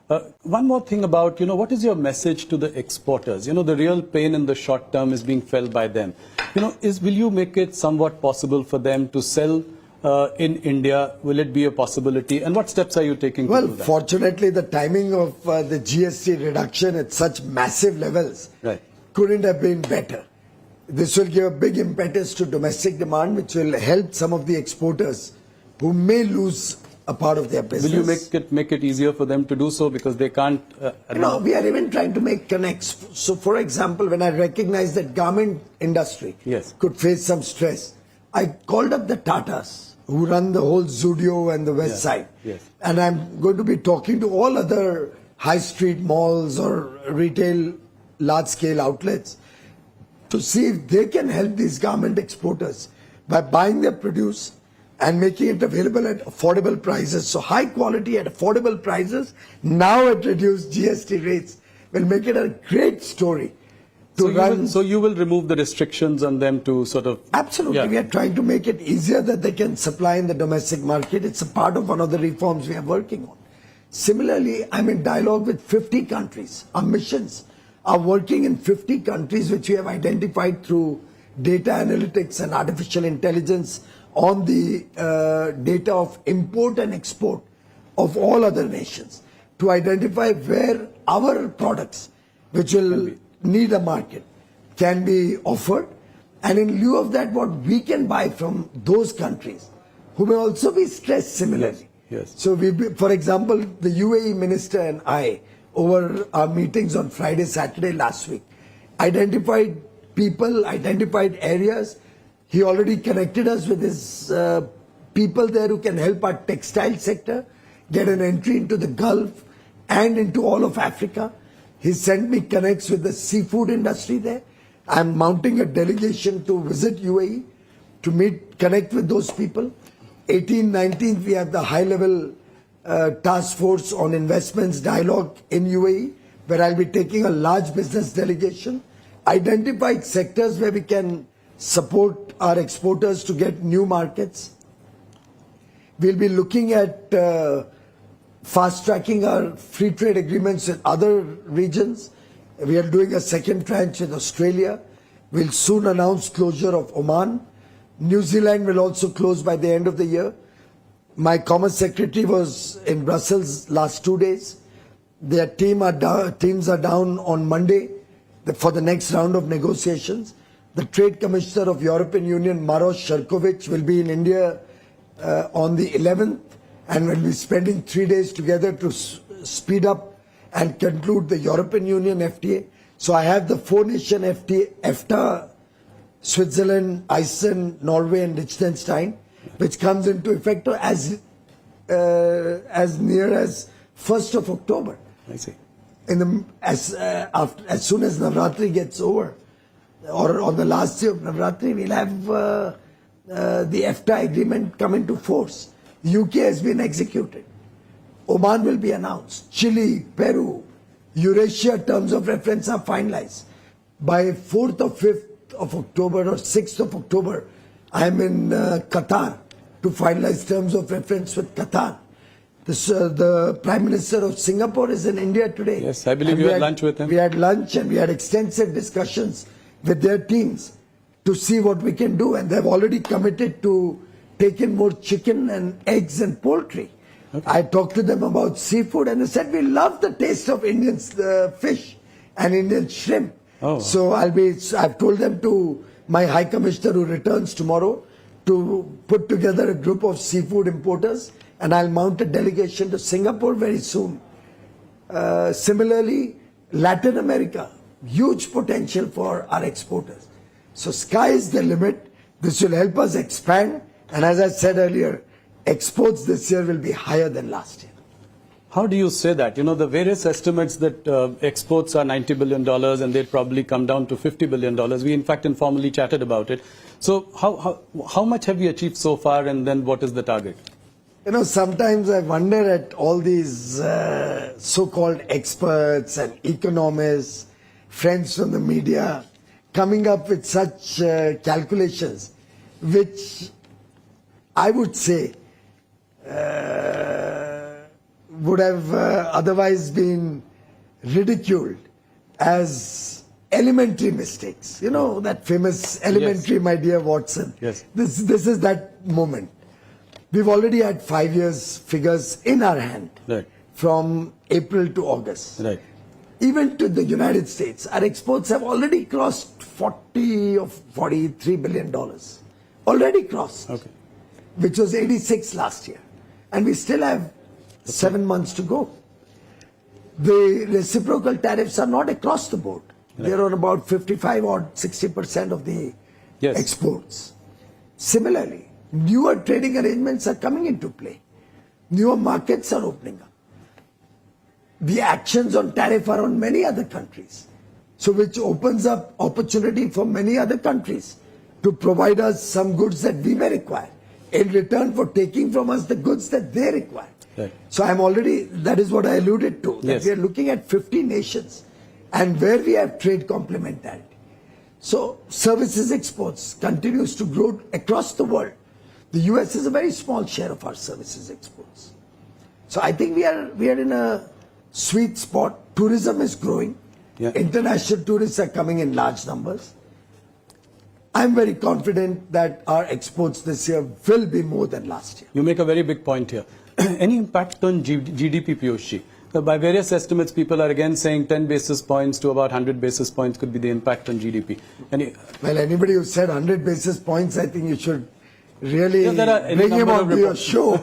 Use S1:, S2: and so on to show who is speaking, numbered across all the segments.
S1: One more thing about, what is your message to the exporters? The real pain in the short term is being felt by them. Will you make it somewhat possible for them to sell in India? Will it be a possibility? And what steps are you taking to do that?
S2: Well, fortunately, the timing of the GST reduction at such massive levels couldn't have been better. This will give a big impetus to domestic demand, which will help some of the exporters who may lose a part of their business.
S1: Will you make it easier for them to do so because they can't?
S2: No, we are even trying to make connects. So, for example, when I recognize that garment industry could face some stress, I called up the Tatas who run the whole Zudio and the West Side. And I'm going to be talking to all other high street malls or retail large-scale outlets to see if they can help these garment exporters by buying their produce and making it available at affordable prices. So high quality at affordable prices, now at reduced GST rates, will make it a great story to run.
S1: So you will remove the restrictions on them to sort of...
S2: Absolutely. We are trying to make it easier that they can supply in the domestic market. It's a part of one of the reforms we are working on. Similarly, I'm in dialogue with 50 countries. Our missions are working in 50 countries, which we have identified through data analytics and artificial intelligence on the data of import and export of all other nations, to identify where our products, which will need a market, can be offered, and in lieu of that, what we can buy from those countries who may also be stressed similarly. So for example, the UAE minister and I, over our meetings on Friday, Saturday last week, identified people, identified areas. He already connected us with his people there who can help our textile sector get an entry into the Gulf and into all of Africa. He sent me connects with the seafood industry there. I'm mounting a delegation to visit UAE to connect with those people. 18th, 19th, we have the high-level task force on investments dialogue in UAE, where I'll be taking a large business delegation, identified sectors where we can support our exporters to get new markets. We'll be looking at fast-tracking our free trade agreements with other regions. We are doing a second tranche with Australia. We'll soon announce closure of Oman. New Zealand will also close by the end of the year. My Commerce Secretary was in Brussels last 2 days. Their teams are down on Monday for the next round of negotiations. The Trade Commissioner of European Union, Maros Sherkovic, will be in India on the 11th and will be spending 3 days together to speed up and conclude the European Union FTA. So I have the 4-nation FTA, EFTA, Switzerland, Iceland, Norway and Liechtenstein, which comes into effect as near as 1st of October.
S1: I see.
S2: As soon as Navratri gets over, or on the last day of Navratri, we'll have the EFTA agreement come into force. UK has been executed. Oman will be announced. Chile, Peru, Eurasia terms of reference are finalized. By 4th or 5th of October or 6th of October, I'm in Qatar to finalize terms of reference with Qatar. The Prime Minister of Singapore is in India today.
S1: Yes, I believe you had lunch with him.
S2: We had lunch and we had extensive discussions with their teams to see what we can do. And they've already committed to take in more chicken and eggs and poultry. I talked to them about seafood and they said, we love the taste of Indian fish and Indian shrimp. So I've told them to my High Commissioner who returns tomorrow to put together a group of seafood importers, and I'll mount a delegation to Singapore very soon. Similarly, Latin America, huge potential for our exporters. So sky is the limit. This will help us expand, and as I said earlier, exports this year will be higher than last year.
S1: How do you say that? The various estimates that exports are $90 billion and they'd probably come down to $50 billion. We, in fact, informally chatted about it. So how much have we achieved so far, and then what is the target?
S2: Sometimes I wonder at all these so-called experts and economists, friends from the media, coming up with such calculations, which I would say would have otherwise been ridiculed as elementary mistakes. You know, that famous elementary, my dear Watson.
S1: Yes.
S2: This is that moment. We've already had 5 years figures in our hand.
S1: Right.
S2: From April to August.
S1: Right.
S2: Even to the United States, our exports have already crossed 40 or $43 billion. Already crossed.
S1: Okay.
S2: Which was 86 last year. And we still have 7 months to go. The reciprocal tariffs are not across the board.
S1: Right.
S2: They're on about 55 or 60% of the
S1: Yes.
S2: exports. Similarly, newer trading arrangements are coming into play. Newer markets are opening up. The actions on tariff are on many other countries. So which opens up opportunity for many other countries to provide us some goods that we may require in return for taking from us the goods that they require.
S1: Right.
S2: So that is what I alluded to, that
S1: Yes.
S2: we are looking at 50 nations and where we have trade complementarity. So services exports continues to grow across the world. The US is a very small share of our services exports. So I think we are in a sweet spot. Tourism is growing.
S1: Yeah.
S2: International tourists are coming in large numbers. I'm very confident that our exports this year will be more than last year.
S1: You make a very big point here. Any impact on GDP, Piyush? By various estimates, people are again saying 10 basis points to about 100 basis points could be the impact on GDP.
S2: Well, anybody who said 100 basis points, I think you should really bring him
S1: on
S2: on your show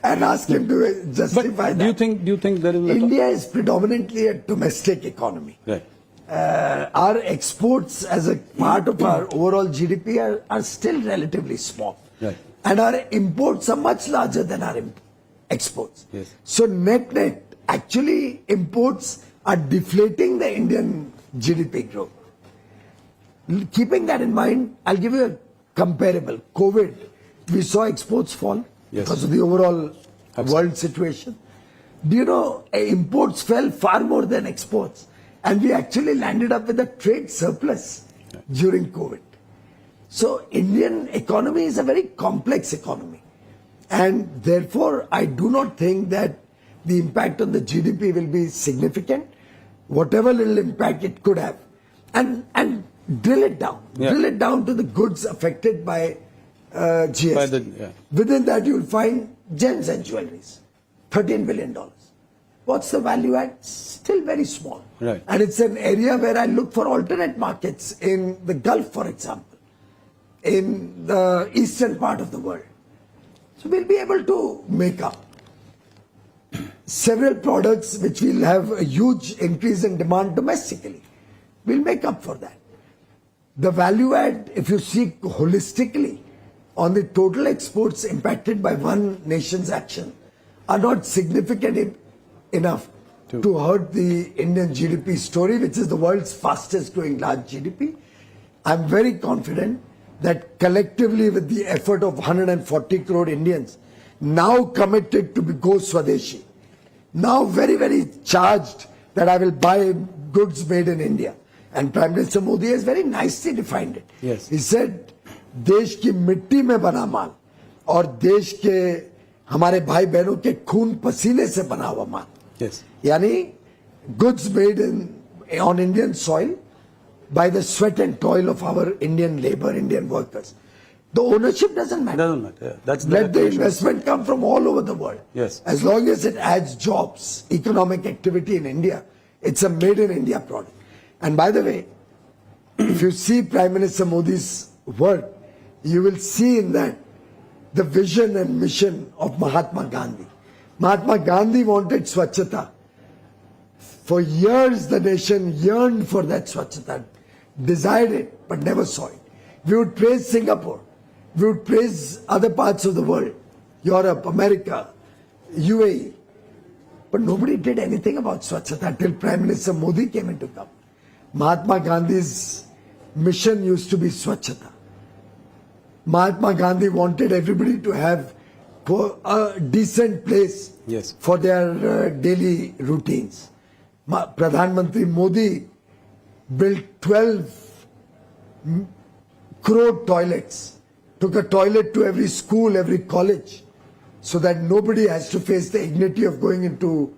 S2: and ask him to justify
S1: but
S2: that.
S1: do you think there is
S2: India is predominantly a domestic economy.
S1: Right.
S2: Our exports as a part of our overall GDP are still relatively small.
S1: Right.
S2: And our imports are much larger than our exports.
S1: Yes.
S2: So net, actually imports are deflating the Indian GDP growth. Keeping that in mind, I'll give you a comparable. COVID, we saw exports fall because of the overall world situation. Do you know, imports fell far more than exports, and we actually landed up with a trade surplus during COVID. So Indian economy is a very complex economy, and therefore I do not think that the impact on the GDP will be significant. Whatever little impact it could have, and drill it down.
S1: Yeah.
S2: Drill it down to the goods affected by GST. Within that, you will find gems and jewelries, $13 billion. What's the value add? Still very small.
S1: Right.
S2: And it's an area where I look for alternate markets in the Gulf, for example, in the eastern part of the world. So we'll be able to make up several products which will have a huge increase in demand domestically. We'll make up for that. The value add, if you see holistically on the total exports impacted by one nation's action, are not significant enough to hurt the Indian GDP story, which is the world's fastest growing large GDP. I'm very confident that collectively with the effort of 140 crore Indians now committed to go Swadeshi, now very, very charged that I will buy goods made in India. And Prime Minister Modi has very nicely defined it.
S1: Yes.
S2: He said, देश की मिट्टी में बना माल और देश के हमारे भाई बहनों के खून पसीने से बना हुआ माल.
S1: Yes.
S2: Yani goods made on Indian soil by the sweat and toil of our Indian labor, Indian workers. The ownership doesn't matter.
S1: Doesn't matter. Yeah. That's
S2: Let the investment come from all over the world.
S1: Yes.
S2: As long as it adds jobs, economic activity in India, it's a made in India product. And by the way, if you see Prime Minister Modi's work, you will see in that the vision and mission of Mahatma Gandhi. Mahatma Gandhi wanted Swachhata. For years the nation yearned for that Swachhata, desired it, but never saw it. We would praise Singapore. We would praise other parts of the world, Europe, America, UAE. But nobody did anything about Swachhata till Prime Minister Modi came into government. Mahatma Gandhi's mission used to be Swachhata. Mahatma Gandhi wanted everybody to have a decent place for their daily routines. Pradhan Mantri Modi built 12 crore toilets, took a toilet to every school, every college. so that nobody has to face the dignity of going into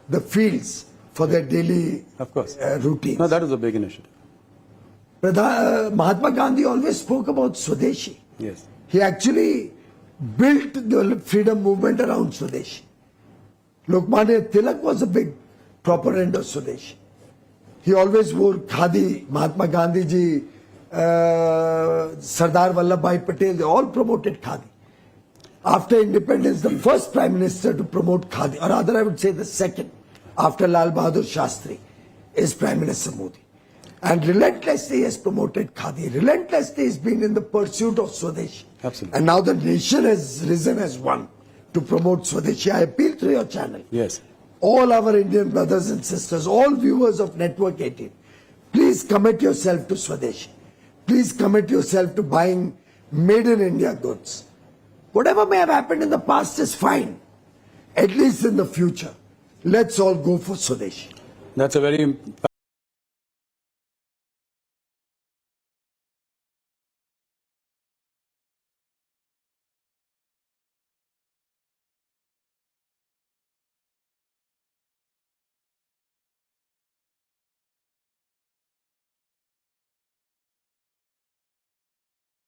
S2: the fields for their daily
S1: Of course.
S2: routines.
S1: No, that is a big initiative.
S2: Mahatma Gandhi always spoke about Swadeshi.
S1: Yes.
S2: He actually built the freedom movement around Swadeshi. Lokmanya Tilak was a big proponent of Swadeshi. He always wore khadi. Mahatma Gandhi ji, Sardar Vallabhbhai Patel, they all promoted khadi. After independence, the first prime minister to promote khadi, or rather I would say the second, after Lal Bahadur Shastri, is Prime Minister Modi. And relentlessly he has promoted khadi. Relentlessly he's been in the pursuit of Swadeshi.
S1: Absolutely.
S2: And now the nation has risen as one to promote Swadeshi. I appeal through your channel.
S1: Yes.
S2: All our Indian brothers and sisters, all viewers of Network 18, please commit yourself to Swadeshi. Please commit yourself to buying made in India goods. Whatever may have happened in the past is fine. At least in the future, let's all go for Swadeshi.
S1: That's a very